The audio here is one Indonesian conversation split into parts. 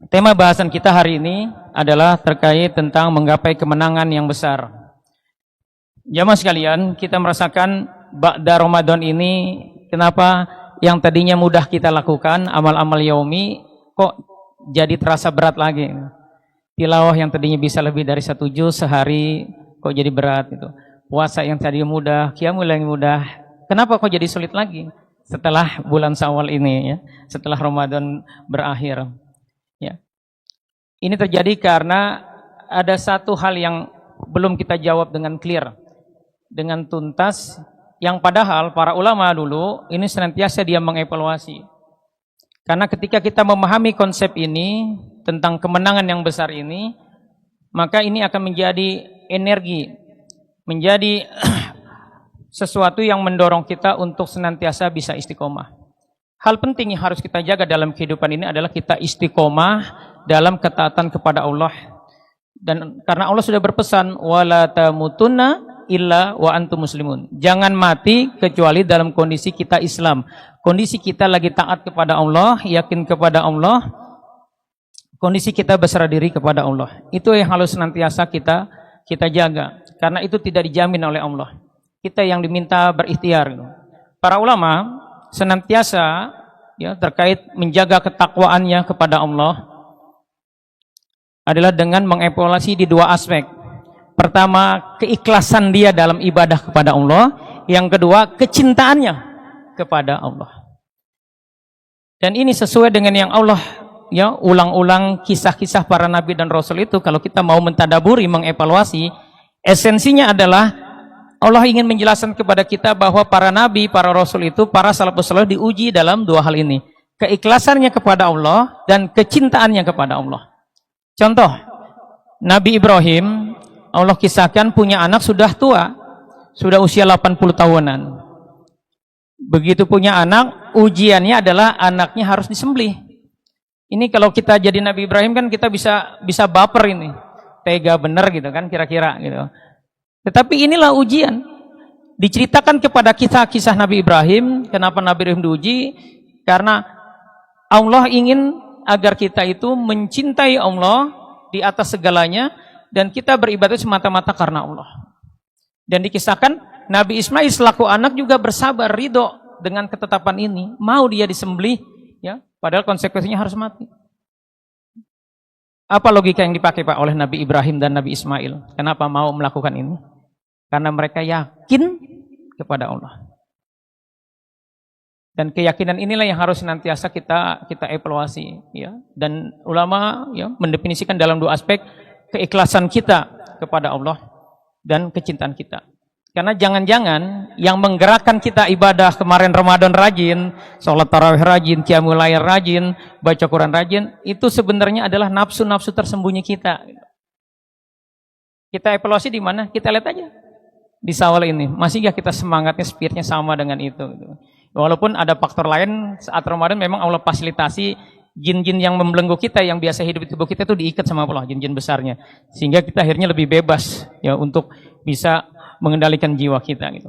Tema bahasan kita hari ini adalah terkait tentang menggapai kemenangan yang besar. Jamaah sekalian, kita merasakan ba'da Ramadan ini, kenapa yang tadinya mudah kita lakukan, amal-amal yaumi, kok jadi terasa berat lagi. Tilawah yang tadinya bisa lebih dari 1 juz sehari, kok jadi berat gitu. Puasa yang tadinya mudah, qiyamul yang mudah, kenapa kok jadi sulit lagi? Setelah bulan Syawal ini, ya, setelah Ramadan berakhir. Ya. Ini terjadi karena ada satu hal yang belum kita jawab dengan clear, dengan tuntas, yang padahal para ulama dulu ini senantiasa dia mengevaluasi. Karena ketika kita memahami konsep ini tentang kemenangan yang besar ini, maka ini akan menjadi energi, menjadi sesuatu yang mendorong kita untuk senantiasa bisa istiqomah. Hal penting yang harus kita jaga dalam kehidupan ini adalah kita istiqomah dalam ketaatan kepada Allah. Dan karena Allah sudah berpesan, wala tamutunna illa wa antum muslimun. Jangan mati kecuali dalam kondisi kita Islam. Kondisi kita lagi taat kepada Allah, yakin kepada Allah, kondisi kita berserah diri kepada Allah. Itu yang harus senantiasa kita jaga. Karena itu tidak dijamin oleh Allah. Kita yang diminta berikhtiar. Para ulama senantiasa ya terkait menjaga ketakwaannya kepada Allah adalah dengan mengevaluasi di 2 aspek. Pertama, keikhlasan dia dalam ibadah kepada Allah. Yang kedua, kecintaannya kepada Allah. Dan ini sesuai dengan yang Allah ya ulang-ulang kisah-kisah para nabi dan rasul itu. Kalau kita mau mentadaburi, mengevaluasi, esensinya adalah Allah ingin menjelaskan kepada kita bahwa para nabi, para rasul itu, para salafus saleh diuji dalam 2 hal ini. Keikhlasannya kepada Allah dan kecintaannya kepada Allah. Contoh, Nabi Ibrahim, Allah kisahkan punya anak sudah tua, sudah usia 80 tahunan. Begitu punya anak, ujiannya adalah anaknya harus disembelih. Ini kalau kita jadi Nabi Ibrahim kan kita bisa baper ini. Tega bener gitu kan kira-kira gitu. Tetapi inilah ujian. Diceritakan kepada kita kisah Nabi Ibrahim. Kenapa Nabi Ibrahim diuji? Karena Allah ingin agar kita itu mencintai Allah di atas segalanya dan kita beribadah semata-mata karena Allah. Dan dikisahkan Nabi Ismail selaku anak juga bersabar, ridho dengan ketetapan ini. Mau dia disembelih, ya, padahal konsekuensinya harus mati. Apa logika yang dipakai Pak oleh Nabi Ibrahim dan Nabi Ismail? Kenapa mau melakukan ini? Karena mereka yakin kepada Allah. Dan keyakinan inilah yang harus senantiasa kita evaluasi, ya. Dan ulama ya mendefinisikan dalam 2 aspek, keikhlasan kita kepada Allah dan kecintaan kita. Karena jangan-jangan yang menggerakkan kita ibadah kemarin Ramadan rajin, sholat tarawih rajin, qiyamul lail rajin, baca Quran rajin, itu sebenarnya adalah nafsu-nafsu tersembunyi kita. Kita evaluasi di mana? Kita lihat aja di Syawal ini, masihkah kita semangatnya, spiritnya sama dengan itu gitu. Walaupun ada faktor lain, saat Ramadan memang Allah fasilitasi jin-jin yang membelenggu kita, yang biasa hidup di tubuh kita itu diikat sama Allah, jin-jin besarnya. Sehingga kita akhirnya lebih bebas ya untuk bisa mengendalikan jiwa kita gitu.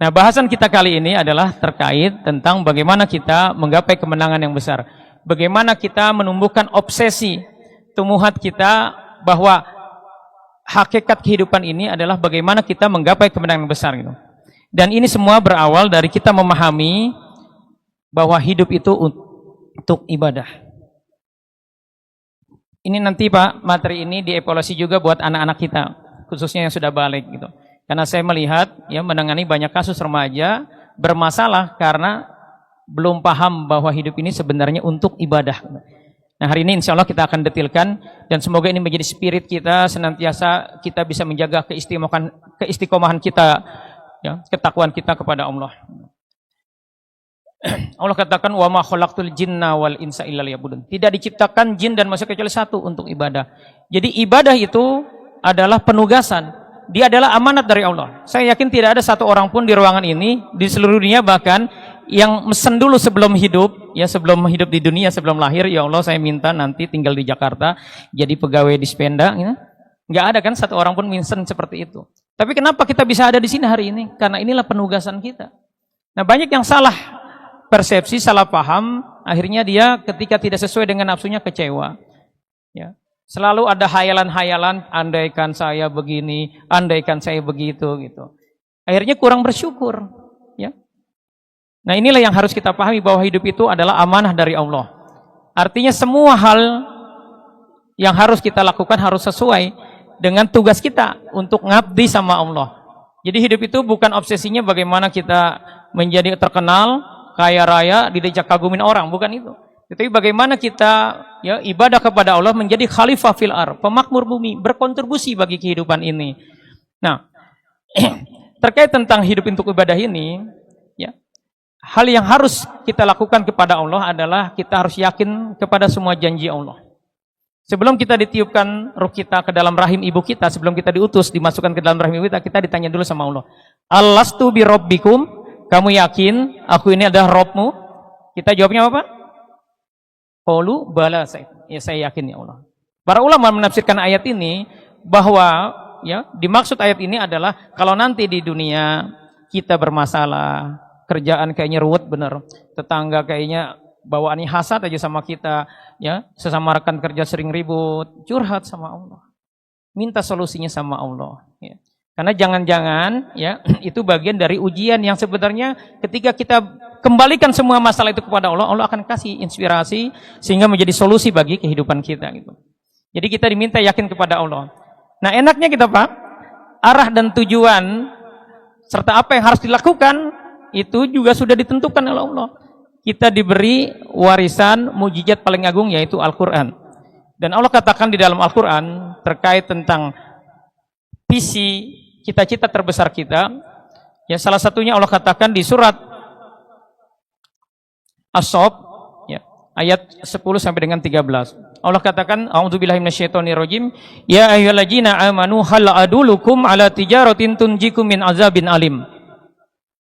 Nah, bahasan kita kali ini adalah terkait tentang bagaimana kita menggapai kemenangan yang besar. Bagaimana kita menumbuhkan obsesi tumuhat kita bahwa hakikat kehidupan ini adalah bagaimana kita menggapai kemenangan yang besar gitu. Dan ini semua berawal dari kita memahami bahwa hidup itu untuk ibadah. Ini nanti Pak, materi ini dievaluasi juga buat anak-anak kita, khususnya yang sudah balik gitu. Karena saya melihat ya menangani banyak kasus remaja bermasalah karena belum paham bahwa hidup ini sebenarnya untuk ibadah. Nah, hari ini insya Allah kita akan detilkan dan semoga ini menjadi spirit kita, senantiasa kita bisa menjaga keistiqomahan kita, ya, ketakwaan kita kepada Allah. Allah katakan wa ma khalaqtul jinna wal insa illa liya'budun. Tidak diciptakan jin dan manusia kecuali satu untuk ibadah. Jadi ibadah itu adalah penugasan. Dia adalah amanat dari Allah. Saya yakin tidak ada satu orang pun di ruangan ini, di seluruh dunia bahkan, yang mesen dulu sebelum hidup, ya sebelum hidup di dunia, sebelum lahir, ya Allah saya minta nanti tinggal di Jakarta, jadi pegawai Dispenda. Ya. Nggak ada kan satu orang pun mesen seperti itu. Tapi kenapa kita bisa ada di sini hari ini? Karena inilah penugasan kita. Nah, banyak yang salah persepsi, salah paham, akhirnya dia ketika tidak sesuai dengan nafsunya kecewa. Ya. Selalu ada hayalan-hayalan, andaikan saya begini, andaikan saya begitu gitu. Akhirnya kurang bersyukur, ya. Nah, inilah yang harus kita pahami, bahwa hidup itu adalah amanah dari Allah. Artinya semua hal yang harus kita lakukan harus sesuai dengan tugas kita untuk ngabdi sama Allah. Jadi hidup itu bukan obsesinya bagaimana kita menjadi terkenal, kaya raya, didejak kagumin orang, bukan itu. Tetapi bagaimana kita ya ibadah kepada Allah, menjadi khalifah fil ar, pemakmur bumi, berkontribusi bagi kehidupan ini. Nah, terkait tentang hidup untuk ibadah ini, ya, hal yang harus kita lakukan kepada Allah adalah kita harus yakin kepada semua janji Allah. Sebelum kita ditiupkan ruh kita ke dalam rahim ibu kita, sebelum kita diutus, dimasukkan ke dalam rahim ibu kita, kita ditanya dulu sama Allah. Alastu bi rabbikum? Kamu yakin aku ini adalah Rabbmu? Kita jawabnya apa? Qalu bala, saya yakin ya Allah. Para ulama menafsirkan ayat ini bahwa ya dimaksud ayat ini adalah kalau nanti di dunia kita bermasalah, kerjaan kayaknya ruwet bener, tetangga kayaknya bawaannya hasad aja sama kita, ya sesama rekan kerja sering ribut, curhat sama Allah, minta solusinya sama Allah. Ya. Karena jangan-jangan ya itu bagian dari ujian yang sebenarnya ketika kita kembalikan semua masalah itu kepada Allah, Allah akan kasih inspirasi sehingga menjadi solusi bagi kehidupan kita gitu. Jadi kita diminta yakin kepada Allah. Nah, enaknya kita Pak, arah dan tujuan serta apa yang harus dilakukan itu juga sudah ditentukan oleh Allah. Kita diberi warisan mujizat paling agung yaitu Al-Qur'an. Dan Allah katakan di dalam Al-Qur'an terkait tentang visi cita-cita terbesar kita, ya salah satunya Allah katakan di surat As-Saff ya, ayat 10 sampai dengan 13. Allah katakan, a'udzubillahi minasyaitonirrajim, ya ayyuhalladzina amanu hal adulukum ala tijaratin tunjikum min azabin alim.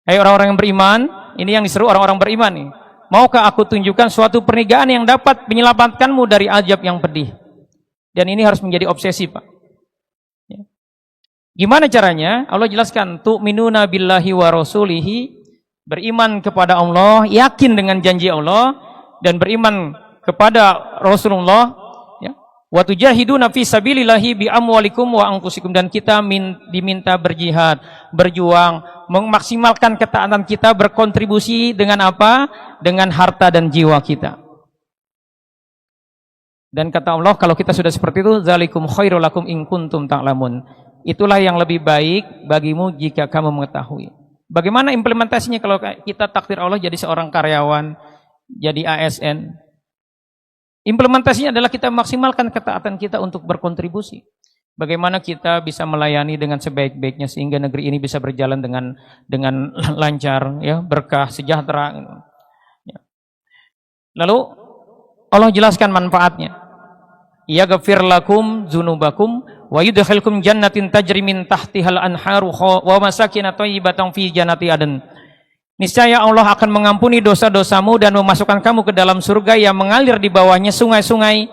Hai orang-orang yang beriman, ini yang diseru orang-orang beriman nih. Maukah aku tunjukkan suatu perniagaan yang dapat menyelamatkanmu dari azab yang pedih? Dan ini harus menjadi obsesi, Pak. Ya. Gimana caranya? Allah jelaskan, tu'minuna billahi wa rasulihi, beriman kepada Allah, yakin dengan janji Allah, dan beriman kepada Rasulullah, ya. Wa tujahiduna fi sabilillahi bi amwalikum wa anfusikum, dan kita diminta berjihad, berjuang, memaksimalkan ketaatan kita, berkontribusi dengan apa? Dengan harta dan jiwa kita. Dan kata Allah, kalau kita sudah seperti itu, zalikum khairul lakum in kuntum ta'lamun. Itulah yang lebih baik bagimu jika kamu mengetahui. Bagaimana implementasinya kalau kita takdir Allah jadi seorang karyawan, jadi ASN? Implementasinya adalah kita maksimalkan ketaatan kita untuk berkontribusi. Bagaimana kita bisa melayani dengan sebaik-baiknya sehingga negeri ini bisa berjalan dengan lancar, ya, berkah, sejahtera. Ya. Lalu Allah jelaskan manfaatnya. Yaghfir lakum dzunubakum wa yudkhilkum jannatin tajri min tahtihal anharu wa masakin thayyibatan fi jannati adn. Niscaya Allah akan mengampuni dosa-dosamu dan memasukkan kamu ke dalam surga yang mengalir di bawahnya sungai-sungai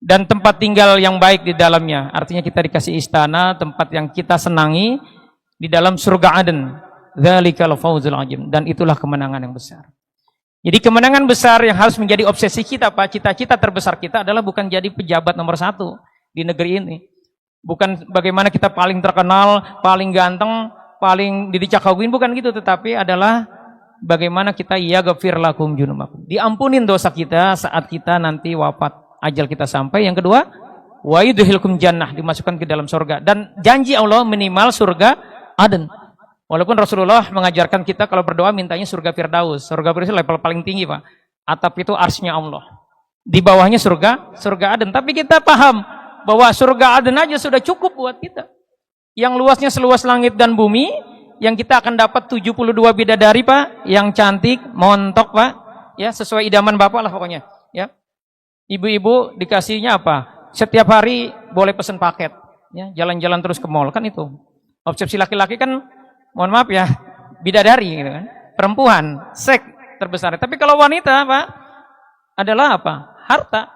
dan tempat tinggal yang baik di dalamnya. Artinya kita dikasih istana, tempat yang kita senangi di dalam surga Aden. Dzalikal fawzul azim, dan itulah kemenangan yang besar. Jadi kemenangan besar yang harus menjadi obsesi kita, Pak, cita-cita terbesar kita adalah bukan jadi pejabat nomor 1 di negeri ini. Bukan bagaimana kita paling terkenal, paling ganteng, paling didicakaguin, bukan gitu, tetapi adalah bagaimana kita yaghfir lakum dzunubakum. Diampunin dosa kita saat kita nanti wafat, ajal kita sampai. Yang kedua, wa yudkhilkum jannah, dimasukkan ke dalam surga. Dan janji Allah minimal surga Aden. Walaupun Rasulullah mengajarkan kita kalau berdoa mintanya surga Firdaus. Surga Firdaus level paling tinggi, Pak. Atap itu arsy-Nya Allah. Di bawahnya surga Aden. Tapi kita paham bahwa surga Aden aja sudah cukup buat kita. Yang luasnya seluas langit dan bumi, yang kita akan dapat 72 bidadari, Pak, yang cantik, montok, Pak, ya sesuai idaman Bapak lah pokoknya, ya. Ibu-ibu dikasihnya apa? Setiap hari boleh pesan paket, ya, jalan-jalan terus ke mall, kan itu. Obsesi laki-laki kan, mohon maaf ya, bidadari gitu kan. Perempuan, seks terbesar. Tapi kalau wanita, Pak, adalah apa? Harta.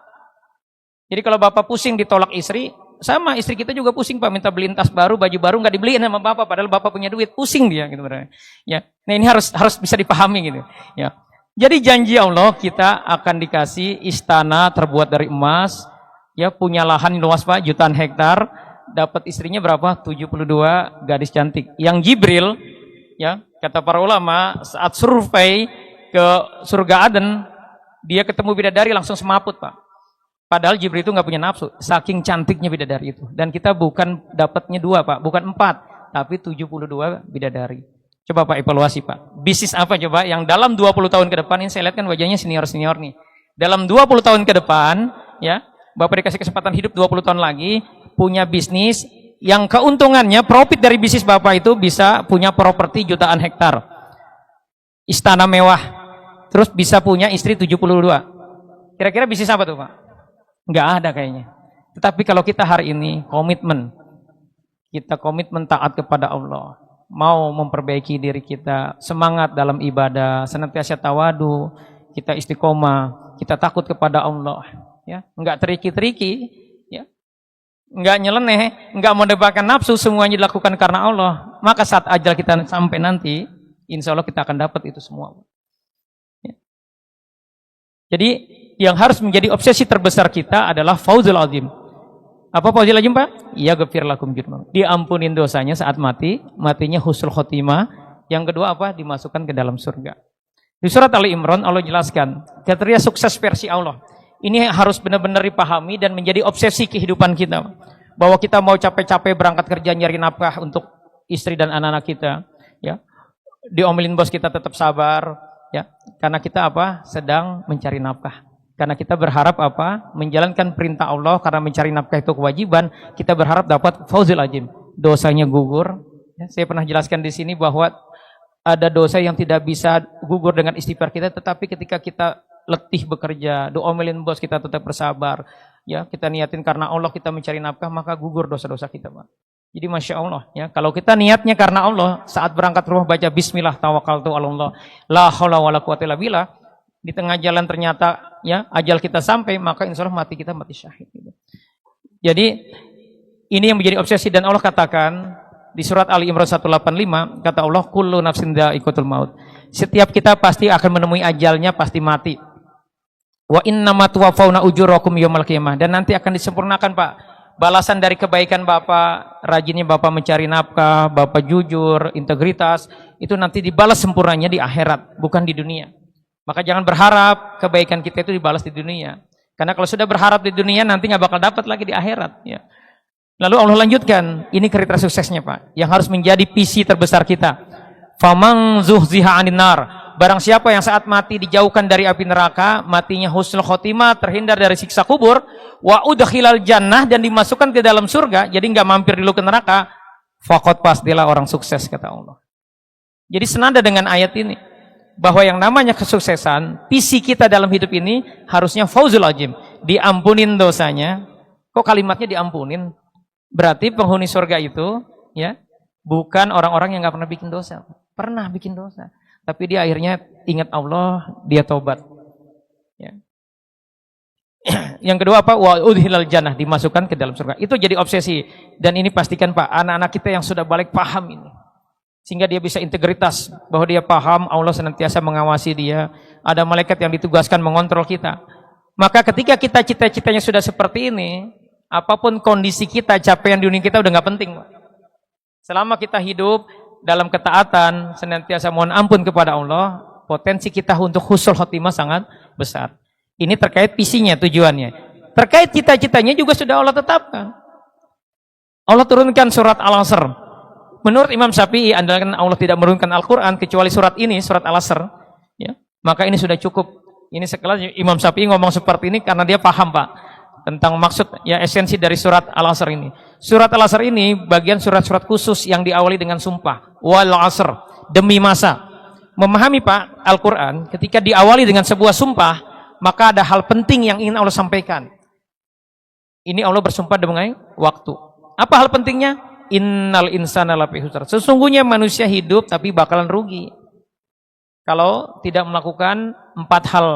Jadi kalau Bapak pusing ditolak istri, sama istri kita juga pusing, Pak, minta beliin tas baru, baju baru, nggak dibeliin sama Bapak, padahal Bapak punya duit, pusing dia gitu. Ya. Nah, ini harus bisa dipahami gitu. Ya. Jadi janji Allah kita akan dikasih istana terbuat dari emas, ya punya lahan luas Pak, jutaan hektar, dapat istrinya berapa? 72 gadis cantik. Yang Jibril, ya kata para ulama, saat survei ke surga Aden, dia ketemu bidadari langsung semaput Pak. Padahal Jibril itu nggak punya nafsu, saking cantiknya bidadari itu. Dan kita bukan dapatnya 2 Pak, bukan 4, tapi 72 bidadari. Coba Pak evaluasi Pak. Bisnis apa coba yang dalam 20 tahun ke depan, ini saya lihat kan wajahnya senior-senior nih. Dalam 20 tahun ke depan, ya, Bapak dikasih kesempatan hidup 20 tahun lagi, punya bisnis yang keuntungannya, profit dari bisnis Bapak itu bisa punya properti jutaan hektar. Istana mewah. Terus bisa punya istri 72. Kira-kira bisnis apa tuh Pak? Nggak ada kayaknya. Tetapi kalau kita hari ini kita komitmen taat kepada Allah, mau memperbaiki diri kita, semangat dalam ibadah, senantiasa tawadu, kita istiqomah, kita takut kepada Allah, ya, nggak teriki-teriki, ya, nggak nyeleneh, nggak mendebarkan nafsu, semuanya dilakukan karena Allah. Maka saat ajal kita sampai nanti, insya Allah kita akan dapat itu semua. Ya. Jadi yang harus menjadi obsesi terbesar kita adalah fauzul azim. Apa fauzul azim Pak? Ya ghafir lakum jurmakum. Diampunin dosanya saat mati, matinya husnul khotimah. Yang kedua apa? Dimasukkan ke dalam surga. Di surat Ali Imran Allah jelaskan, kriteria sukses versi Allah. Ini harus benar-benar dipahami dan menjadi obsesi kehidupan kita. Bahwa kita mau capek-capek berangkat kerja nyari nafkah untuk istri dan anak-anak kita, ya. Diomelin bos kita tetap sabar, ya. Karena kita apa? Sedang mencari nafkah. Karena kita berharap apa? Menjalankan perintah Allah, karena mencari nafkah itu kewajiban, kita berharap dapat fauzul azim. Dosanya gugur. Ya, saya pernah jelaskan di sini bahwa ada dosa yang tidak bisa gugur dengan istighfar kita, tetapi ketika kita letih bekerja, diomelin bos kita tetap bersabar, ya, kita niatin karena Allah kita mencari nafkah, maka gugur dosa-dosa kita, Pak. Jadi Masya Allah, ya, kalau kita niatnya karena Allah, saat berangkat rumah baca Bismillah tawakkaltu 'ala Allah, la haula wala quwwata illa billah, di tengah jalan ternyata ya ajal kita sampai, maka insya Allah mati kita mati syahid. Jadi ini yang menjadi obsesi, dan Allah katakan di surat Ali Imran 185, kata Allah, kullu nafsin dha'iqatul maut. Setiap kita pasti akan menemui ajalnya, pasti mati. Wa innama tuwaffawna ujurakum yaumil qiyamah, dan nanti akan disempurnakan Pak balasan dari kebaikan Bapak, rajinnya Bapak mencari nafkah, Bapak jujur, integritas, itu nanti dibalas sempurnanya di akhirat, bukan di dunia. Maka jangan berharap kebaikan kita itu dibalas di dunia. Karena kalau sudah berharap di dunia, nanti nggak bakal dapat lagi di akhirat. Ya. Lalu Allah lanjutkan, ini kriteria suksesnya Pak, yang harus menjadi visi terbesar kita. Faman zuhziha 'anil nar. Barang siapa yang saat mati dijauhkan dari api neraka, matinya husnul khotimah, terhindar dari siksa kubur, wa udkhilal jannah, dan dimasukkan ke dalam surga, jadi nggak mampir dulu ke neraka, faqad pastilah orang sukses, kata Allah. Jadi senada dengan ayat ini, bahwa yang namanya kesuksesan, visi kita dalam hidup ini harusnya fauzul azim, diampunin dosanya. Kok kalimatnya diampunin? Berarti penghuni surga itu ya bukan orang-orang yang nggak pernah bikin dosa. Pernah bikin dosa, tapi dia akhirnya ingat Allah, dia tobat. Ya. Yang kedua apa? Wa udkhilal jannah, dimasukkan ke dalam surga. Itu jadi obsesi, dan ini pastikan Pak, anak-anak kita yang sudah balik paham ini. Sehingga dia bisa integritas, bahwa dia paham Allah senantiasa mengawasi dia, ada malaikat yang ditugaskan mengontrol kita. Maka ketika kita cita-citanya sudah seperti ini, apapun kondisi kita, capaian di dunia kita udah nggak penting. Selama kita hidup dalam ketaatan, senantiasa mohon ampun kepada Allah, potensi kita untuk husnul khotimah sangat besar. Ini terkait visinya, tujuannya. Terkait cita-citanya juga sudah Allah tetapkan. Allah turunkan surat Al-Asr. Menurut Imam Syafi'i, andalkan Allah tidak menurunkan Al-Quran kecuali surat ini, surat Al-Asr, ya, maka ini sudah cukup. Ini sekelas Imam Syafi'i ngomong seperti ini karena dia paham Pak tentang maksud, ya, esensi dari surat Al-Asr ini. Surat Al-Asr ini bagian surat-surat khusus yang diawali dengan sumpah. Wal asr, demi masa. Memahami Pak Al-Quran ketika diawali dengan sebuah sumpah, maka ada hal penting yang ingin Allah sampaikan. Ini Allah bersumpah demi waktu. Apa hal pentingnya? Innal insana lafi khusr. Sesungguhnya manusia hidup tapi bakalan rugi kalau tidak melakukan 4 hal,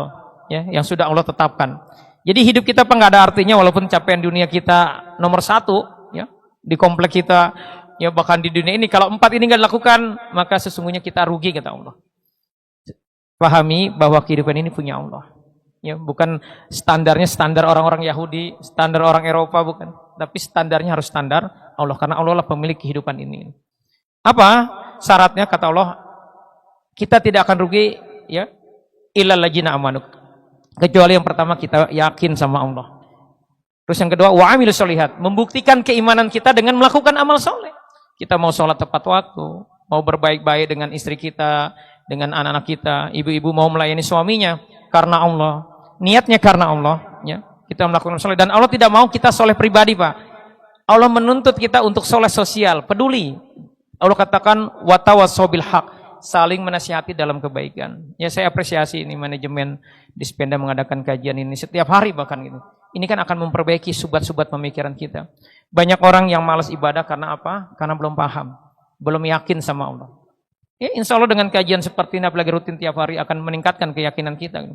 ya, yang sudah Allah tetapkan. Jadi hidup kita nggak ada artinya walaupun capaian dunia kita nomor 1, ya, di komplek kita, ya, bahkan di dunia ini, kalau 4 ini nggak dilakukan, maka sesungguhnya kita rugi, kata Allah. Pahami bahwa kehidupan ini punya Allah. Ya, bukan standarnya standar orang-orang Yahudi, standar orang Eropa, bukan. Tapi standarnya harus standar Allah, karena Allah lah pemilik kehidupan ini. Apa syaratnya? Kata Allah, kita tidak akan rugi, ya, illal ladzina amanu. Kecuali yang pertama kita yakin sama Allah. Terus yang kedua, wa amilus sholihat, membuktikan keimanan kita dengan melakukan amal soleh. Kita mau sholat tepat waktu, mau berbaik-baik dengan istri kita, dengan anak-anak kita, ibu-ibu mau melayani suaminya karena Allah, niatnya karena Allah, ya. Kita melakukan soleh, dan Allah tidak mau kita soleh pribadi, Pak. Allah menuntut kita untuk soleh sosial, peduli. Allah katakan watawassaw bil haq, saling menasihati dalam kebaikan. Ya, saya apresiasi ini manajemen Dispenda mengadakan kajian ini setiap hari bahkan gitu. Ini kan akan memperbaiki subat-subat pemikiran kita. Banyak orang yang malas ibadah karena apa? Karena belum paham, belum yakin sama Allah. Ya, insya Allah dengan kajian seperti ini, apalagi rutin tiap hari, akan meningkatkan keyakinan kita.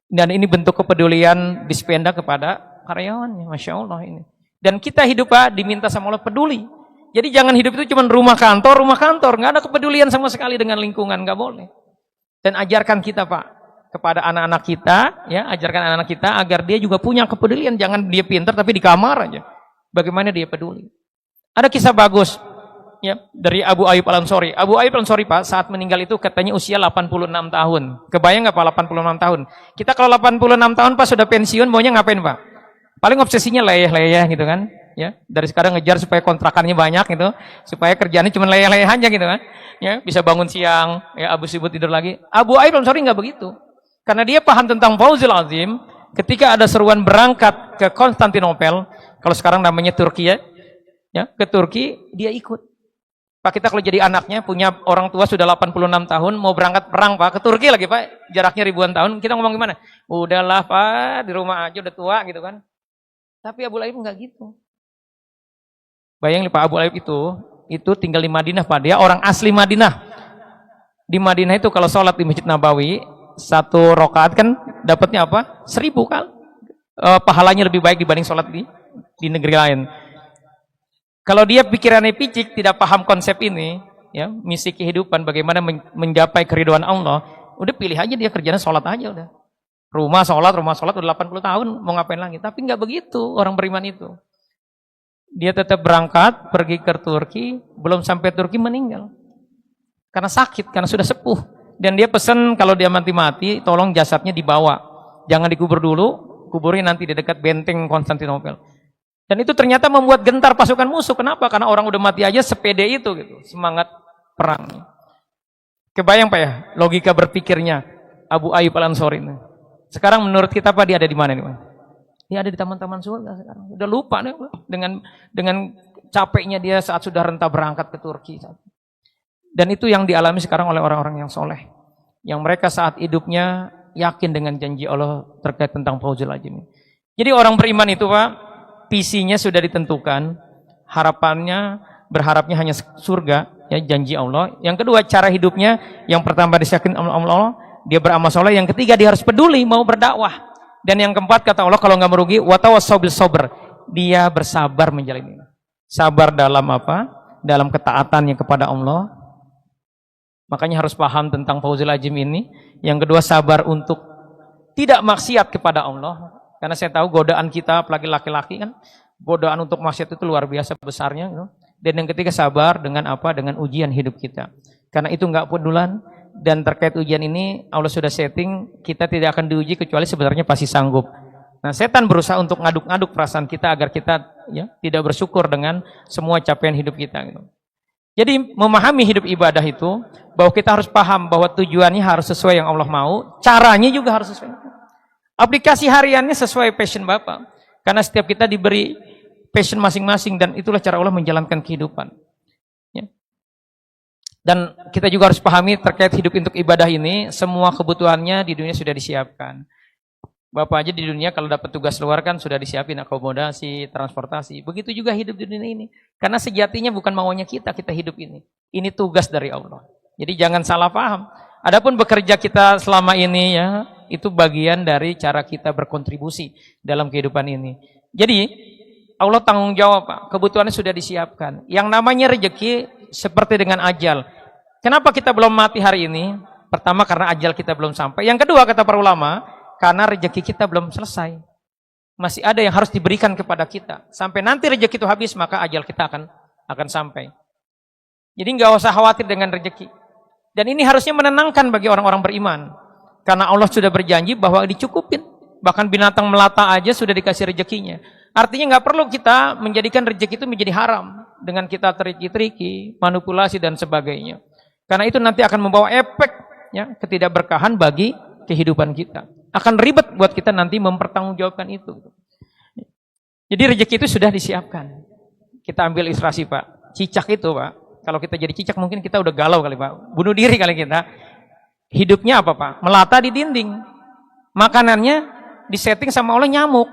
Dan ini bentuk kepedulian Dispenda kepada karyawannya, Masya Allah ini. Dan kita hidup, Pak, diminta sama Allah peduli. Jadi jangan hidup itu cuma rumah kantor, nggak ada kepedulian sama sekali dengan lingkungan, nggak boleh. Dan ajarkan kita, Pak, kepada anak-anak kita, ya, ajarkan anak-anak kita agar dia juga punya kepedulian. Jangan dia pintar tapi di kamar aja. Bagaimana dia peduli? Ada kisah bagus, ya, dari Abu Ayyub Al-Ansori. Abu Ayyub Al-Ansori, Pak, saat meninggal itu katanya usia 86 tahun. Kebayang nggak, Pak, 86 tahun? Kita kalau 86 tahun, Pak, sudah pensiun, maunya ngapain, Pak? Paling obsesinya leyeh-leyeh gitu kan, ya. Dari sekarang ngejar supaya kontrakannya banyak gitu, supaya kerjaannya cuma leyeh-leyeh aja gitu kan. Ya, bisa bangun siang, ya, abis sibuk tidur lagi. Abu Ayyub Al-Ansori nggak begitu. Karena dia paham tentang Fauzul Azim, ketika ada seruan berangkat ke Konstantinopel, kalau sekarang namanya Turki, ya, ke Turki, dia ikut. Pak, kita kalau jadi anaknya, punya orang tua sudah 86 tahun, mau berangkat perang, Pak, ke Turki lagi, Pak, jaraknya ribuan tahun, kita ngomong gimana? Udahlah, Pak, di rumah aja udah tua gitu kan. Tapi Abu Ayyub enggak gitu. Bayangin, Pak, Abu Ayyub itu tinggal di Madinah, Pak, dia orang asli Madinah. Di Madinah itu kalau sholat di Masjid Nabawi, satu rakaat kan dapatnya apa? 1000 kali. Pahalanya lebih baik dibanding sholat di negeri lain. Kalau dia pikirannya picik, tidak paham konsep ini, ya, misi kehidupan, bagaimana mencapai keridhaan Allah, udah pilih aja dia kerjanya sholat aja udah. Rumah sholat, udah 80 tahun, mau ngapain lagi? Tapi nggak begitu orang beriman itu. Dia tetap berangkat, pergi ke Turki, belum sampai Turki meninggal. Karena sakit, karena sudah sepuh. Dan dia pesan kalau dia mati-mati, tolong jasadnya dibawa. Jangan dikubur dulu, kuburnya nanti di dekat benteng Konstantinopel. Dan itu ternyata membuat gentar pasukan musuh. Kenapa? Karena orang udah mati aja sepede itu gitu, semangat perang. Kebayang, Pak, ya, logika berpikirnya Abu Ayyub Al-Ansori ini. Sekarang menurut kita, Pak, dia ada di mana nih, Pak? Dia ada di taman-taman surga sekarang. Udah lupa nih, Pak, dengan capeknya dia saat sudah renta berangkat ke Turki. Dan itu yang dialami sekarang oleh orang-orang yang soleh. Yang mereka saat hidupnya yakin dengan janji Allah terkait tentang Fauzul Azim. Jadi orang beriman itu, Pak, visinya sudah ditentukan. Harapannya, berharapnya hanya surga, ya, janji Allah. Yang kedua, cara hidupnya, yang pertama disyakin Allah, dia beramal soleh. Yang ketiga, dia harus peduli, mau berdakwah. Dan yang keempat, kata Allah, kalau nggak merugi, watawassaw bil sabr, dia bersabar menjalani. Sabar dalam apa? Dalam ketaatannya kepada Allah. Makanya harus paham tentang Fauzul Azim ini. Yang kedua, sabar untuk tidak maksiat kepada Allah. Karena saya tahu godaan kita, apalagi laki-laki kan, godaan untuk maksiat itu luar biasa besarnya. Gitu. Dan yang ketiga, sabar dengan apa? Dengan ujian hidup kita. Karena itu nggak pedulan. Dan terkait ujian ini, Allah sudah setting, kita tidak akan diuji kecuali sebenarnya pasti sanggup. Nah, setan berusaha untuk ngaduk-ngaduk perasaan kita agar kita, ya, tidak bersyukur dengan semua capaian hidup kita. Gitu. Jadi memahami hidup ibadah itu, bahwa kita harus paham bahwa tujuannya harus sesuai yang Allah mau, caranya juga harus sesuai. Aplikasi hariannya sesuai passion Bapak. Karena setiap kita diberi passion masing-masing, dan itulah cara Allah menjalankan kehidupan. Ya. Dan kita juga harus pahami terkait hidup untuk ibadah ini, semua kebutuhannya di dunia sudah disiapkan. Bapak aja di dunia kalau dapat tugas luar kan sudah disiapin akomodasi, transportasi. Begitu juga hidup di dunia ini. Karena sejatinya bukan maunya kita hidup ini. Ini tugas dari Allah. Jadi jangan salah paham. Adapun bekerja kita selama ini, ya, itu bagian dari cara kita berkontribusi dalam kehidupan ini. Jadi Allah tanggung jawab, Pak. Kebutuhannya sudah disiapkan. Yang namanya rezeki seperti dengan ajal. Kenapa kita belum mati hari ini? Pertama karena ajal kita belum sampai. Yang kedua, kata para ulama, Karena rezeki kita belum selesai. Masih ada yang harus diberikan kepada kita. Sampai nanti rezeki itu habis, maka ajal kita akan sampai. Jadi nggak usah khawatir dengan rezeki. Dan ini harusnya menenangkan bagi orang-orang beriman. Karena Allah sudah berjanji bahwa dicukupin. Bahkan binatang melata aja sudah dikasih rezekinya. Artinya nggak perlu kita menjadikan rezeki itu menjadi haram. Dengan kita triki-triki, manipulasi dan sebagainya. Karena itu nanti akan membawa efek ya, ketidakberkahan bagi kehidupan kita. Akan ribet buat kita nanti mempertanggungjawabkan itu. Jadi rezeki itu sudah disiapkan. Kita ambil ilustrasi Pak. Cicak itu Pak. Kalau kita jadi cicak mungkin kita udah galau kali Pak. Bunuh diri kali kita. Hidupnya apa Pak? Melata di dinding. Makanannya disetting sama Allah nyamuk.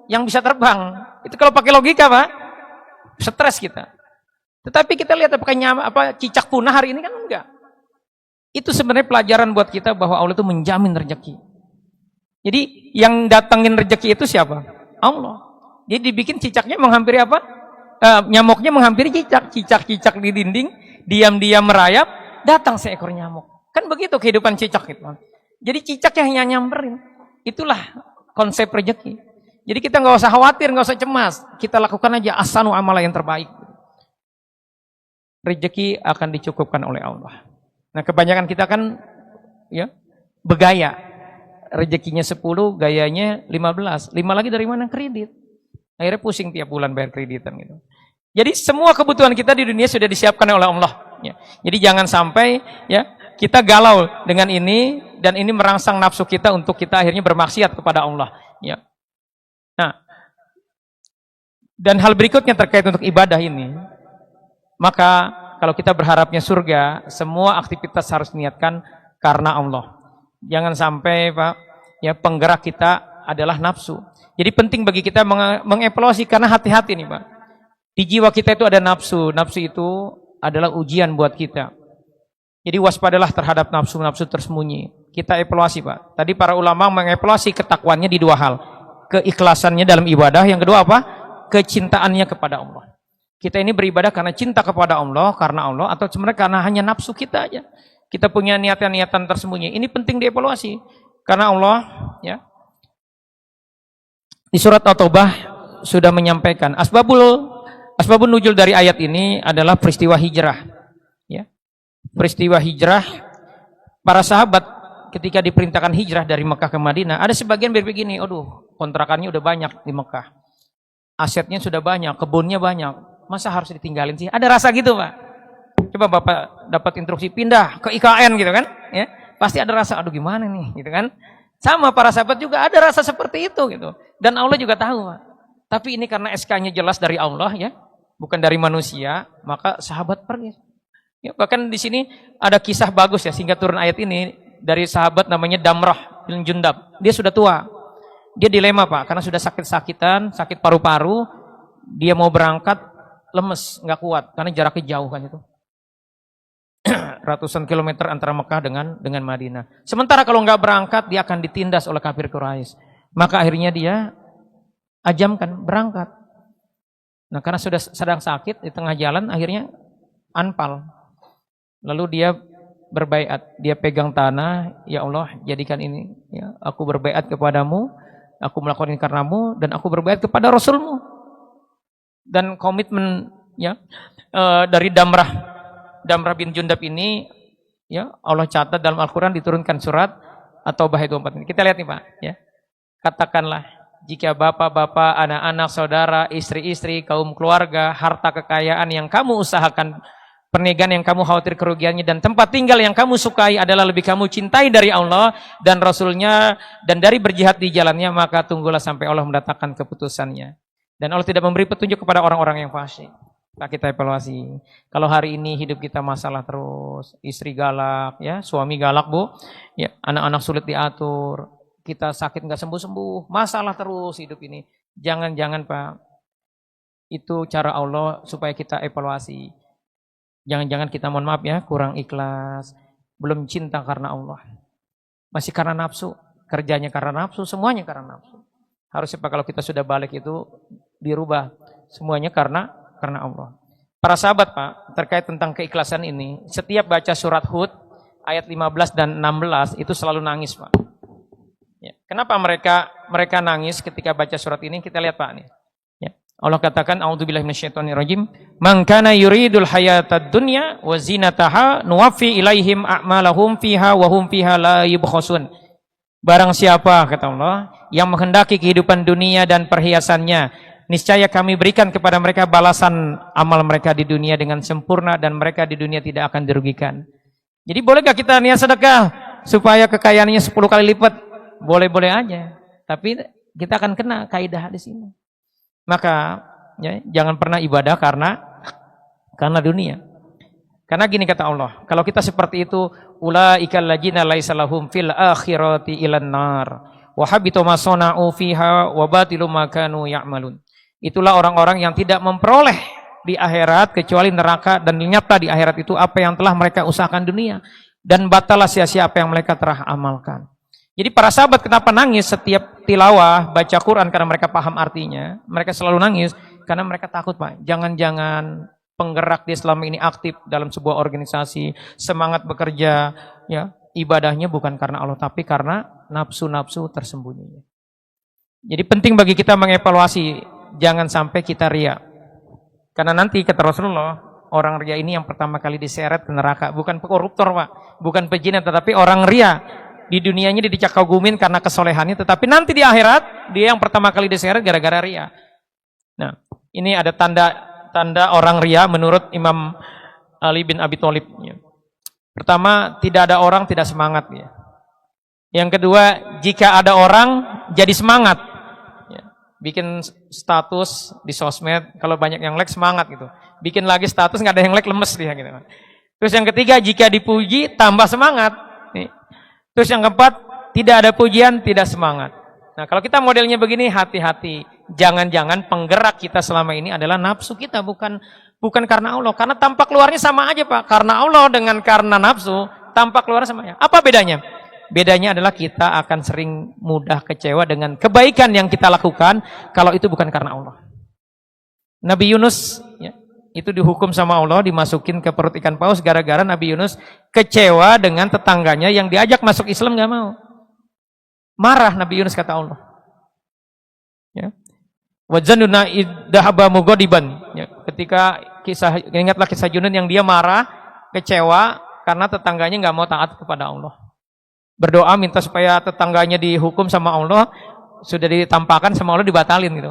Yang bisa terbang. Itu kalau pakai logika Pak. Stres kita. Tetapi kita lihat apakah cicak punah hari ini kan enggak. Itu sebenarnya pelajaran buat kita bahwa Allah itu menjamin rezeki. Jadi yang datangin rezeki itu siapa? Allah. Jadi dibikin cicaknya menghampiri apa? Nyamuknya menghampiri cicak. Cicak-cicak di dinding, diam-diam merayap, datang seekor nyamuk. Kan begitu kehidupan cicak itu. Jadi cicak yang nyamperin. Itulah konsep rezeki. Jadi kita nggak usah khawatir, nggak usah cemas. Kita lakukan aja ahsanu amalan yang terbaik. Rezeki akan dicukupkan oleh Allah. Nah kebanyakan kita kan ya bergaya. Rezekinya 10, gayanya 15. 5 lagi dari mana? Kredit. Akhirnya pusing tiap bulan bayar kreditan gitu. Jadi semua kebutuhan kita di dunia sudah disiapkan oleh Allah. Ya. Jadi jangan sampai ya kita galau dengan ini dan ini merangsang nafsu kita untuk kita akhirnya bermaksiat kepada Allah. Ya. Nah, dan hal berikutnya terkait untuk ibadah ini. Maka kalau kita berharapnya surga, semua aktivitas harus niatkan karena Allah. Jangan sampai Pak, ya penggerak kita adalah nafsu. Jadi penting bagi kita mengevaluasi karena hati-hati nih Pak. Di jiwa kita itu ada nafsu. Nafsu itu adalah ujian buat kita. Jadi waspadalah terhadap nafsu-nafsu tersembunyi. Kita evaluasi Pak. Tadi para ulama mengevaluasi ketakwaannya di 2 hal. Keikhlasannya dalam ibadah. Yang kedua apa? Kecintaannya kepada Allah. Kita ini beribadah karena cinta kepada Allah, karena Allah, atau sebenarnya karena hanya nafsu kita aja. Kita punya niatan-niatan tersembunyi. Ini penting dievaluasi. Karena Allah, ya, di surat At-Taubah sudah menyampaikan asbabun nuzul dari ayat ini adalah peristiwa hijrah. Ya. Peristiwa hijrah para sahabat ketika diperintahkan hijrah dari Mekah ke Madinah, ada sebagian berpikir gini, aduh, kontrakannya udah banyak di Mekah. Asetnya sudah banyak, kebunnya banyak. Masa harus ditinggalin sih? Ada rasa gitu, Pak. Coba Bapak dapat instruksi pindah ke IKN gitu kan, ya. Pasti ada rasa aduh gimana nih, gitu kan. Sama para sahabat juga ada rasa seperti itu gitu. Dan Allah juga tahu, Pak. Tapi ini karena SK-nya jelas dari Allah ya, bukan dari manusia, maka sahabat pergi. Ya, bahkan di sini ada kisah bagus ya sehingga turun ayat ini dari sahabat namanya Damrah bin Jundab. Dia sudah tua. Dia dilema, Pak, karena sudah sakit-sakitan, sakit paru-paru. Dia mau berangkat lemes, nggak kuat karena jaraknya jauh kan itu. Ratusan kilometer antara Mekah dengan Madinah. Sementara kalau nggak berangkat dia akan ditindas oleh kafir Quraisy. Maka akhirnya dia ajamkan berangkat. Nah karena sudah sedang sakit di tengah jalan akhirnya anpal. Lalu dia berbaiat, dia pegang tanah, ya Allah jadikan ini, ya, aku berbaiat kepadamu, aku melakukan ini karenamu, dan aku berbaiat kepada Rasulmu. Dan komitmen ya dari Damrah bin Jundab ini, ya Allah catat dalam Al-Quran diturunkan surat At-Taubah ayat 4 ini. Kita lihat nih Pak, ya. Katakanlah jika bapak-bapak, anak-anak, saudara, istri-istri, kaum keluarga, harta kekayaan yang kamu usahakan, pernikahan yang kamu khawatir kerugiannya, dan tempat tinggal yang kamu sukai adalah lebih kamu cintai dari Allah dan Rasulnya dan dari berjihad di jalannya, maka tunggulah sampai Allah mendatangkan keputusannya. Dan Allah tidak memberi petunjuk kepada orang-orang yang fasik. Nah, kita evaluasi. Kalau hari ini hidup kita masalah terus, istri galak, ya, suami galak Bu, ya, anak-anak sulit diatur, kita sakit nggak sembuh-sembuh, masalah terus hidup ini. Jangan-jangan Pak, itu cara Allah supaya kita evaluasi. Jangan-jangan kita mohon maaf ya, kurang ikhlas, belum cinta karena Allah. Masih karena nafsu, kerjanya karena nafsu, semuanya karena nafsu. Harusnya Pak kalau kita sudah balik itu dirubah, semuanya karena Allah. Para sahabat Pak, terkait tentang keikhlasan ini, setiap baca surat Hud, ayat 15 dan 16, itu selalu nangis Pak. Ya. Kenapa mereka nangis ketika baca surat ini? Kita lihat Pak nih. Ya. Allah katakan, A'udzubillahi minasyaitonirrajim, "Man kana yuridul hayatad dunya wa zinataha nuwaffi ilaihim a'malahum fiha wa hum fiha la yubkhasun." Barang siapa, kata Allah, yang menghendaki kehidupan dunia dan perhiasannya, niscaya kami berikan kepada mereka balasan amal mereka di dunia dengan sempurna dan mereka di dunia tidak akan dirugikan. Jadi bolehkah kita niat sedekah supaya kekayaannya 10 kali lipat? Boleh-boleh aja, tapi kita akan kena kaidah di sini. Maka ya, jangan pernah ibadah karena dunia. Karena gini kata Allah, kalau kita seperti itu, ulaikal ladzina laisa lahum fil akhirati ilan nar wa habitu ma sana'u fiha wa batilu ma kanu ya'malun. Itulah orang-orang yang tidak memperoleh di akhirat kecuali neraka, dan nyata di akhirat itu apa yang telah mereka usahakan dunia, dan batalah sia-sia apa yang mereka telah amalkan. Jadi para sahabat kenapa nangis setiap tilawah baca Quran? Karena mereka paham artinya. Mereka selalu nangis karena mereka takut, Pak. Jangan-jangan penggerak di Islam ini aktif dalam sebuah organisasi, semangat bekerja, ya, ibadahnya bukan karena Allah tapi karena nafsu-nafsu tersembunyi. Jadi penting bagi kita mengevaluasi, jangan sampai kita ria. Karena nanti kata Rasulullah, orang ria ini yang pertama kali diseret ke neraka, bukan koruptor, Pak, bukan pejina, tetapi orang ria. Di dunianya dia dicakagumin karena kesolehannya, tetapi nanti di akhirat dia yang pertama kali diseret gara-gara ria. Nah, ini ada tanda orang ria menurut Imam Ali bin Abi Thalib. Pertama, tidak ada orang tidak semangat. Yang kedua, jika ada orang jadi semangat. Bikin status di sosmed, kalau banyak yang like semangat gitu. Bikin lagi status nggak ada yang like, lemes dia gitu. Terus yang ketiga, jika dipuji tambah semangat. Terus yang keempat, tidak ada pujian, tidak semangat. Nah, kalau kita modelnya begini, hati-hati. Jangan-jangan penggerak kita selama ini adalah nafsu kita, bukan karena Allah. Karena tampak luarnya sama aja, Pak. Karena Allah dengan karena nafsu, tampak luarnya sama aja. Apa bedanya? Bedanya adalah kita akan sering mudah kecewa dengan kebaikan yang kita lakukan kalau itu bukan karena Allah. Nabi Yunus, ya, itu dihukum sama Allah, dimasukin ke perut ikan paus gara-gara Nabi Yunus kecewa dengan tetangganya yang diajak masuk Islam, gak mau. Marah Nabi Yunus kata Allah. Ya. Wajannuna iddahaba mugodiban. Ya. Ketika ingatlah kisah Junun yang dia marah, kecewa karena tetangganya gak mau taat kepada Allah. Berdoa minta supaya tetangganya dihukum sama Allah, sudah ditampakkan sama Allah dibatalin gitu.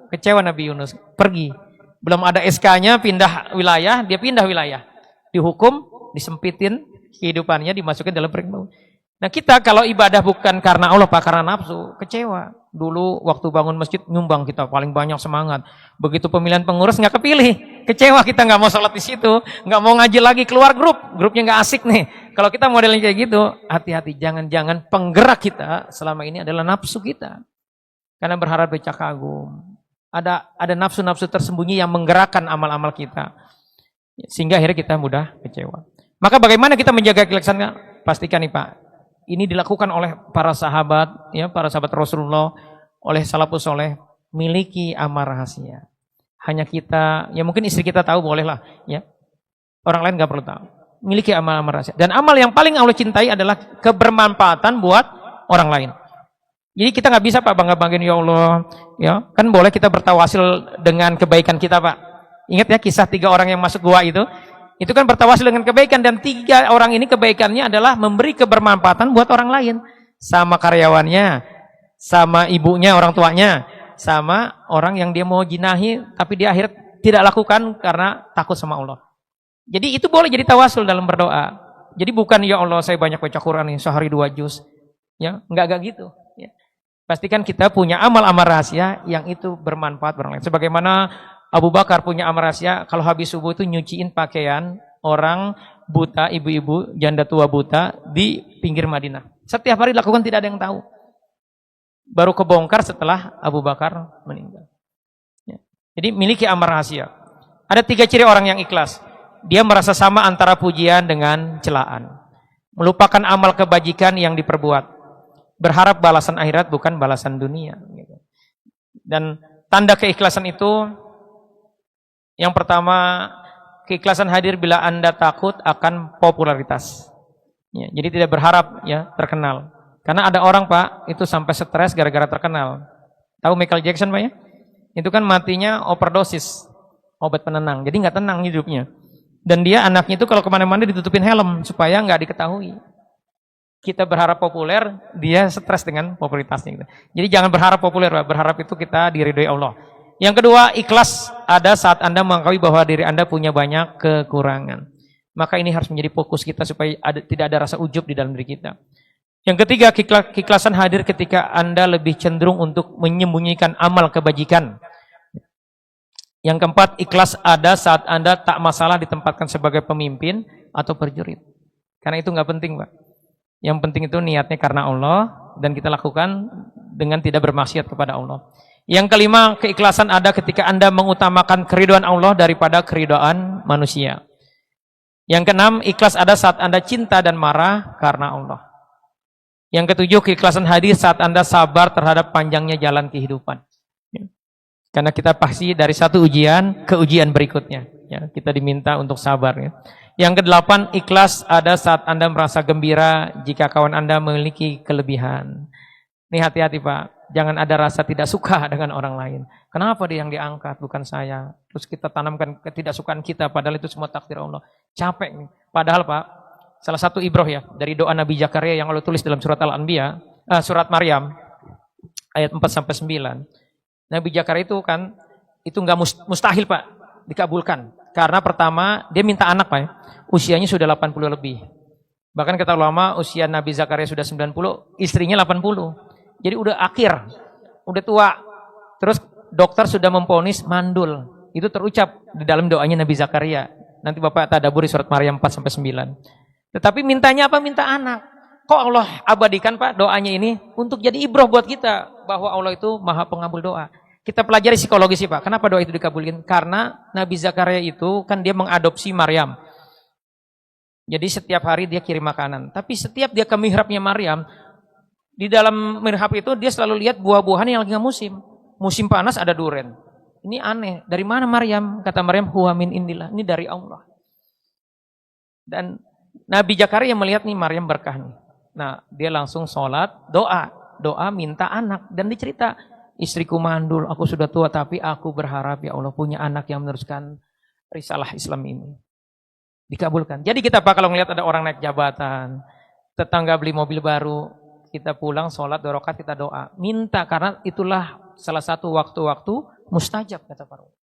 Kecewa Nabi Yunus, pergi. Belum ada SK-nya pindah wilayah, dia pindah wilayah. Dihukum, disempitin kehidupannya, dimasukin dalam perikmaun. Nah kita kalau ibadah bukan karena Allah, Pak, karena nafsu, kecewa. Dulu waktu bangun masjid nyumbang kita paling banyak semangat. Begitu pemilihan pengurus nggak kepilih, kecewa kita, nggak mau sholat di situ, nggak mau ngaji lagi, keluar grupnya nggak asik nih. Kalau kita modelnya kayak gitu, hati-hati, jangan-jangan penggerak kita selama ini adalah nafsu kita. Karena berharap becak kagum. Ada nafsu-nafsu tersembunyi yang menggerakkan amal-amal kita. Sehingga akhirnya kita mudah kecewa. Maka bagaimana kita menjaga keikhlasan? Pastikan nih, Pak. Ini dilakukan oleh para sahabat, ya, para sahabat Rasulullah, oleh salafus soleh, miliki amal rahasia. Hanya kita, ya mungkin istri kita tahu, bolehlah, ya. Orang lain nggak perlu tahu. Miliki amal-amal rahasia. Dan amal yang paling Allah cintai adalah kebermanfaatan buat orang lain. Jadi kita nggak bisa, Pak, bangga-banggain, ya Allah, ya kan boleh kita bertawasil dengan kebaikan kita, Pak. Ingat ya kisah 3 orang yang masuk gua itu kan bertawasil dengan kebaikan, dan 3 orang ini kebaikannya adalah memberi kebermanfaatan buat orang lain, sama karyawannya, sama ibunya, orang tuanya, sama orang yang dia mau jinahi tapi dia akhirnya tidak lakukan karena takut sama Allah. Jadi itu boleh jadi tawasul dalam berdoa. Jadi bukan ya Allah saya banyak baca Quran nih sehari 2 juz, ya enggak gitu. Pastikan kita punya amal-amal rahasia yang itu bermanfaat orang lain. Sebagaimana Abu Bakar punya amal rahasia, kalau habis subuh itu nyuciin pakaian orang buta, ibu-ibu, janda tua buta di pinggir Madinah. Setiap hari dilakukan, tidak ada yang tahu. Baru kebongkar setelah Abu Bakar meninggal. Ya. Jadi miliki amal rahasia. Ada 3 ciri orang yang ikhlas. Dia merasa sama antara pujian dengan celaan. Melupakan amal kebajikan yang diperbuat. Berharap balasan akhirat bukan balasan dunia. Dan tanda keikhlasan itu, yang pertama, keikhlasan hadir bila Anda takut akan popularitas. Ya, jadi tidak berharap ya terkenal. Karena ada orang Pak, itu sampai stres gara-gara terkenal. Tahu Michael Jackson Pak ya? Itu kan matinya overdosis, obat penenang. Jadi nggak tenang hidupnya. Dan dia anaknya itu kalau kemana-mana ditutupin helm supaya nggak diketahui. Kita berharap populer, dia stres dengan popularitasnya. Jadi jangan berharap populer Pak, berharap itu kita diridhoi Allah. Yang kedua, ikhlas ada saat Anda mengakui bahwa diri Anda punya banyak kekurangan. Maka ini harus menjadi fokus kita supaya tidak ada rasa ujub di dalam diri kita. Yang ketiga, keikhlasan hadir ketika Anda lebih cenderung untuk menyembunyikan amal kebajikan. Yang keempat, ikhlas ada saat Anda tak masalah ditempatkan sebagai pemimpin atau prajurit. Karena itu nggak penting, Pak. Yang penting itu niatnya karena Allah dan kita lakukan dengan tidak bermaksiat kepada Allah. Yang kelima, keikhlasan ada ketika Anda mengutamakan keridhaan Allah daripada keridhaan manusia. Yang keenam, ikhlas ada saat Anda cinta dan marah karena Allah. Yang ketujuh, keikhlasan hadir saat Anda sabar terhadap panjangnya jalan kehidupan. Karena kita pasti dari satu ujian ke ujian berikutnya. Ya, kita diminta untuk sabar. Ya. Yang kedelapan, ikhlas ada saat Anda merasa gembira jika kawan Anda memiliki kelebihan. Ini hati-hati Pak, jangan ada rasa tidak suka dengan orang lain. Kenapa dia yang diangkat, bukan saya? Terus kita tanamkan ketidaksukaan kita, padahal itu semua takdir Allah. Capek nih. Padahal Pak, salah satu ibrah ya, dari doa Nabi Zakaria yang Allah tulis dalam surat Al-Anbiya, surat Maryam, ayat 4-9. Nabi Zakaria itu kan, itu nggak mustahil Pak, dikabulkan. Karena pertama, dia minta anak Pak ya, usianya sudah 80 lebih. Bahkan kata ulama, usia Nabi Zakaria sudah 90, istrinya 80. Jadi udah akhir, udah tua. Terus dokter sudah memvonis mandul. Itu terucap di dalam doanya Nabi Zakaria. Nanti Bapak tadaburi surat Maryam 4-9. Tetapi mintanya apa? Minta anak. Kok Allah abadikan Pak doanya ini untuk jadi ibrah buat kita bahwa Allah itu Maha Pengabul doa. Kita pelajari psikologi sih Pak. Kenapa doa itu dikabulkan? Karena Nabi Zakaria itu kan dia mengadopsi Maryam. Jadi setiap hari dia kirim makanan. Tapi setiap dia ke mihrabnya Maryam, di dalam mihrab itu dia selalu lihat buah-buahan yang lagi nggak musim. Musim panas ada duren. Ini aneh. Dari mana Maryam? Kata Maryam, huwa min indillah. Ini dari Allah. Dan Nabi Zakaria melihat nih Maryam berkah nih. Nah, dia langsung sholat, doa minta anak. Dan dicerita, istriku mandul, aku sudah tua tapi aku berharap ya Allah punya anak yang meneruskan risalah Islam ini. Dikabulkan. Jadi kita Pak kalau ngelihat ada orang naik jabatan, tetangga beli mobil baru, kita pulang sholat 2 rakaat kita doa. Minta karena itulah salah satu waktu-waktu mustajab kata para ulama.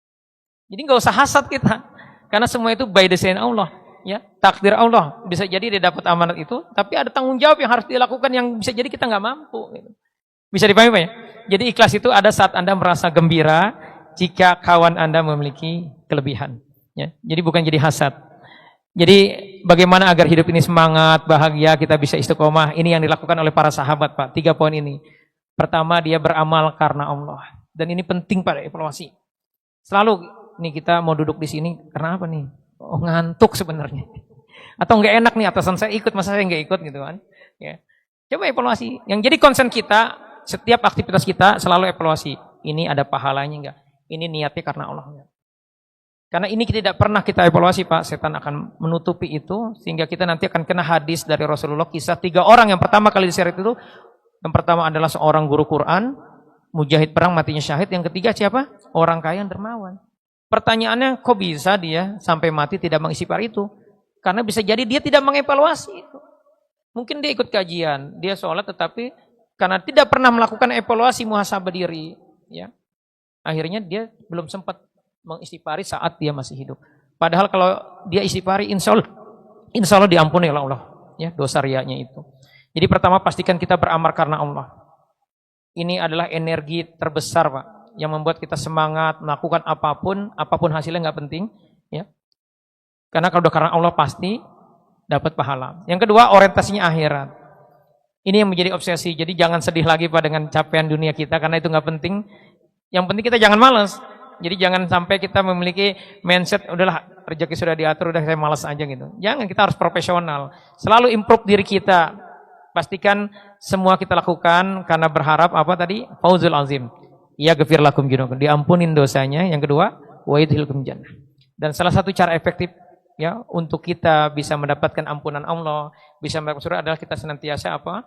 Jadi nggak usah hasad kita. Karena semua itu by design Allah. Ya, takdir Allah. Bisa jadi dia dapat amanat itu, tapi ada tanggung jawab yang harus dilakukan yang bisa jadi kita nggak mampu. Gitu. Bisa dipahami Pak ya? Jadi ikhlas itu ada saat Anda merasa gembira jika kawan Anda memiliki kelebihan. Ya, jadi bukan jadi hasad. Jadi bagaimana agar hidup ini semangat, bahagia, kita bisa istiqomah. Ini yang dilakukan oleh para sahabat Pak. 3 poin ini. Pertama, dia beramal karena Allah. Dan ini penting pada evaluasi. Selalu nih kita mau duduk di sini karena apa nih? Oh, ngantuk sebenarnya. Atau nggak enak nih atasan saya ikut, masa saya nggak ikut gitu kan. Ya. Coba evaluasi. Yang jadi concern kita, setiap aktivitas kita selalu evaluasi. Ini ada pahalanya enggak? Ini niatnya karena Allah enggak? Karena ini tidak pernah kita evaluasi Pak, setan akan menutupi itu. Sehingga kita nanti akan kena hadis dari Rasulullah, kisah 3 orang yang pertama kali diseret itu. Yang pertama adalah seorang guru Quran, mujahid perang matinya syahid. Yang ketiga siapa? Orang kaya yang dermawan. Pertanyaannya, kok bisa dia sampai mati tidak mengistighfar itu? Karena bisa jadi dia tidak mengevaluasi itu. Mungkin dia ikut kajian, dia sholat tetapi karena tidak pernah melakukan evaluasi muhasabah diri, ya. Akhirnya dia belum sempat mengistighfari saat dia masih hidup. Padahal kalau dia istighfari, insya Allah diampuni oleh Allah, ya, dosa riyanya itu. Jadi pertama pastikan kita beramal karena Allah. Ini adalah energi terbesar Pak, yang membuat kita semangat melakukan apapun hasilnya nggak penting, ya. Karena kalau udah karena Allah pasti dapat pahala. Yang kedua, orientasinya akhirat. Ini yang menjadi obsesi. Jadi jangan sedih lagi Pak dengan capaian dunia kita karena itu nggak penting. Yang penting kita jangan malas. Jadi jangan sampai kita memiliki mindset udahlah rezeki sudah diatur, udah saya malas aja gitu. Jangan, kita harus profesional. Selalu improve diri kita. Pastikan semua kita lakukan karena berharap apa tadi? Fauzul azim. Ya ghafir lakum junukum, diampunin dosanya. Yang kedua, wa yudkhilkum jannah. Dan salah satu cara efektif ya untuk kita bisa mendapatkan ampunan Allah, bisa mendapatkan surga adalah kita senantiasa apa?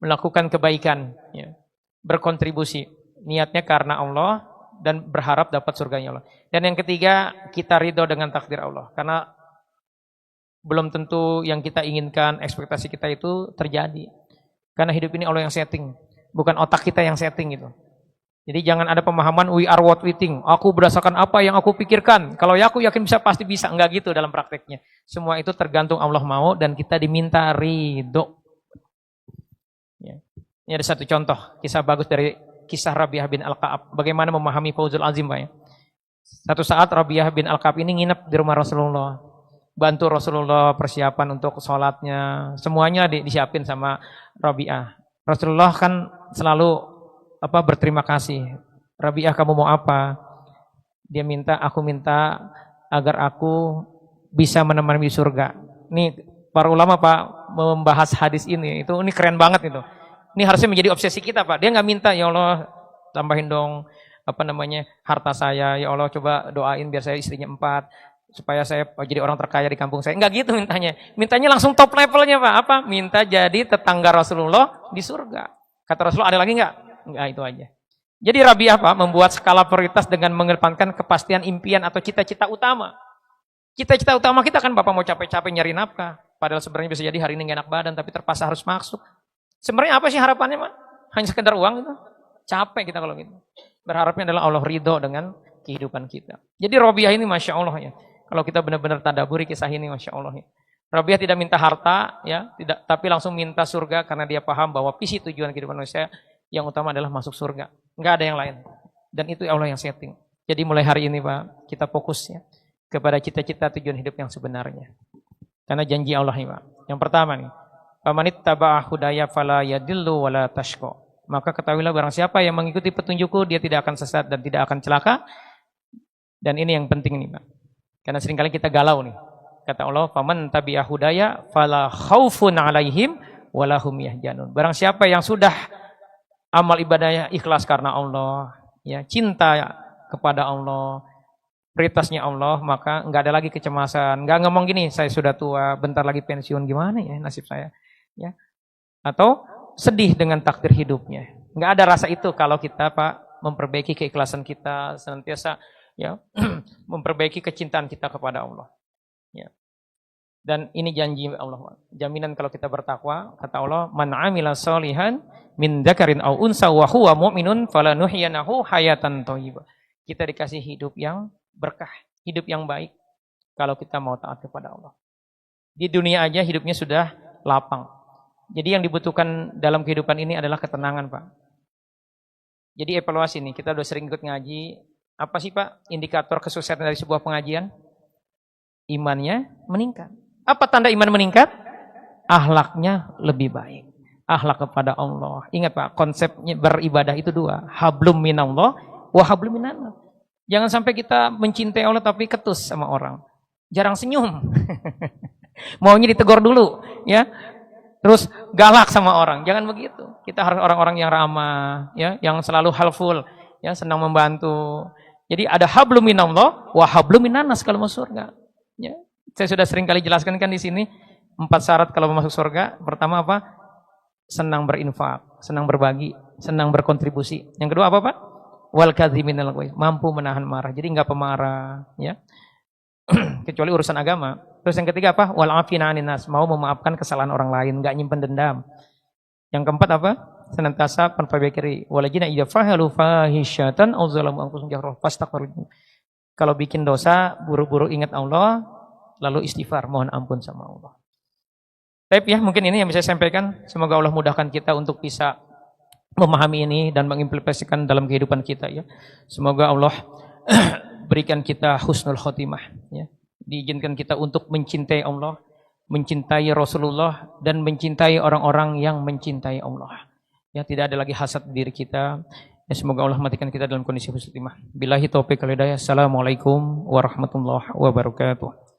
melakukan kebaikan, ya, berkontribusi, niatnya karena Allah dan berharap dapat surganya Allah. Dan yang ketiga, kita ridho dengan takdir Allah, karena belum tentu yang kita inginkan, ekspektasi kita itu terjadi. Karena hidup ini Allah yang setting, bukan otak kita yang setting gitu. Jadi jangan ada pemahaman we are what we think. Aku berdasarkan apa yang aku pikirkan. Kalau ya aku yakin bisa, pasti bisa. Enggak gitu dalam prakteknya. Semua itu tergantung Allah mau dan kita diminta ridho. Ya. Ini ada satu contoh, kisah bagus dari kisah Rabi'ah bin Al-Ka'ab. Bagaimana memahami Fauzul Azim, Pak ya. Satu saat Rabi'ah bin Al-Ka'ab ini nginep di rumah Rasulullah. Bantu Rasulullah persiapan untuk sholatnya. Semuanya disiapin sama Rabi'ah. Rasulullah kan selalu berterima kasih. Rabi'ah, kamu mau apa? Dia minta, aku minta agar aku bisa menemani di surga. Ini para ulama, Pak, membahas hadis ini keren banget itu. Ini harusnya menjadi obsesi kita, Pak. Dia nggak minta, ya Allah tambahin dong harta saya, ya Allah coba doain biar saya istrinya 4, supaya saya jadi orang terkaya di kampung saya. Enggak gitu mintanya. Mintanya langsung top levelnya, Pak. Minta jadi tetangga Rasulullah di surga. Kata Rasulullah, ada lagi enggak? Enggak, itu aja. Jadi Rabi'ah, Pak, membuat skala prioritas dengan mengedepankan kepastian impian atau cita-cita utama. Cita-cita utama kita kan, Bapak mau capek-capek nyari nafkah. Padahal sebenarnya bisa jadi hari ini gak enak badan, tapi terpaksa harus masuk. Sebenarnya apa sih harapannya, Pak? Hanya sekedar uang itu? Capek kita kalau gitu. Berharapnya adalah Allah ridho dengan kehidupan kita. Jadi Rabi'ah ini Masya Allah ya. Kalau kita benar-benar tadaburi kisah ini, Masya Allah ya. Rabi'ah tidak minta harta, ya, tapi langsung minta surga karena dia paham bahwa visi tujuan kehidupan manusia yang utama adalah masuk surga. Enggak ada yang lain. Dan itu Allah yang setting. Jadi mulai hari ini, Pak, kita fokus ya kepada cita-cita tujuan hidup yang sebenarnya. Karena janji Allah nih, Pak. Yang pertama nih, famanit taba'a hudaya fala yadillu wala tashqa. Maka ketahuilah barang siapa yang mengikuti petunjukku, dia tidak akan sesat dan tidak akan celaka. Dan ini yang penting nih, Pak. Karena seringkali kita galau nih. Kata Allah, faman tabi'a hudaya fala khaufun 'alaihim wala hum yahzanun. Barang siapa yang sudah amal ibadahnya ikhlas karena Allah, ya, cinta kepada Allah, prioritasnya Allah, maka enggak ada lagi kecemasan. Enggak ngomong gini, saya sudah tua, bentar lagi pensiun, gimana ya nasib saya, ya. Atau sedih dengan takdir hidupnya. Enggak ada rasa itu kalau kita, Pak, memperbaiki keikhlasan kita senantiasa, ya, memperbaiki kecintaan kita kepada Allah. Ya. Dan ini janji Allah, jaminan kalau kita bertakwa, kata Allah, man 'amila sholihan min dzakarin aw unsa wa huwa mu'minun falanuhyiyanahu hayatan thayyibah. Kita dikasih hidup yang berkah, hidup yang baik kalau kita mau taat kepada Allah. Di dunia aja hidupnya sudah lapang. Jadi yang dibutuhkan dalam kehidupan ini adalah ketenangan, Pak. Jadi evaluasi nih, kita udah sering ikut ngaji. Apa sih, Pak, indikator kesuksesan dari sebuah pengajian? Imannya meningkat. Apa tanda iman meningkat? Akhlaknya lebih baik. Akhlak kepada Allah. Ingat, Pak, konsepnya beribadah itu dua. Hablum minallah wa hablum minannas. Jangan sampai kita mencintai Allah tapi ketus sama orang. Jarang senyum. Maunya ditegur dulu, ya. Terus galak sama orang. Jangan begitu. Kita harus orang-orang yang ramah, ya, yang selalu helpful, ya, senang membantu. Jadi ada hablum minallah wa hablum minannas kalau mau surga. Ya. Saya sudah sering kali jelaskan kan di sini 4 syarat kalau mau masuk surga. Pertama apa? Senang berinfak, senang berbagi, senang berkontribusi. Yang kedua apa, Pak? Wal kadhiminal ghaidz, mampu menahan marah. Jadi enggak pemarah, ya. Kecuali urusan agama. Terus yang ketiga apa? Wal afina 'anin nas, mau memaafkan kesalahan orang lain, enggak nyimpen dendam. Yang keempat apa? Senantiasa memperbaiki. Walajina idza fahalu fahisyatan aw zalamu anfusahum jahrah fastaghfiru. Kalau bikin dosa, buru-buru ingat Allah, lalu istighfar, mohon ampun sama Allah. Baik ya, mungkin ini yang bisa saya sampaikan. Semoga Allah mudahkan kita untuk bisa memahami ini dan mengimplementasikan dalam kehidupan kita ya. Semoga Allah berikan kita husnul khotimah ya. Diizinkan kita untuk mencintai Allah, mencintai Rasulullah dan mencintai orang-orang yang mencintai Allah. Ya, tidak ada lagi hasad di diri kita. Ya, semoga Allah matikan kita dalam kondisi husnul khotimah. Billahi taufiq wal hidayah. Assalamualaikum warahmatullahi wabarakatuh.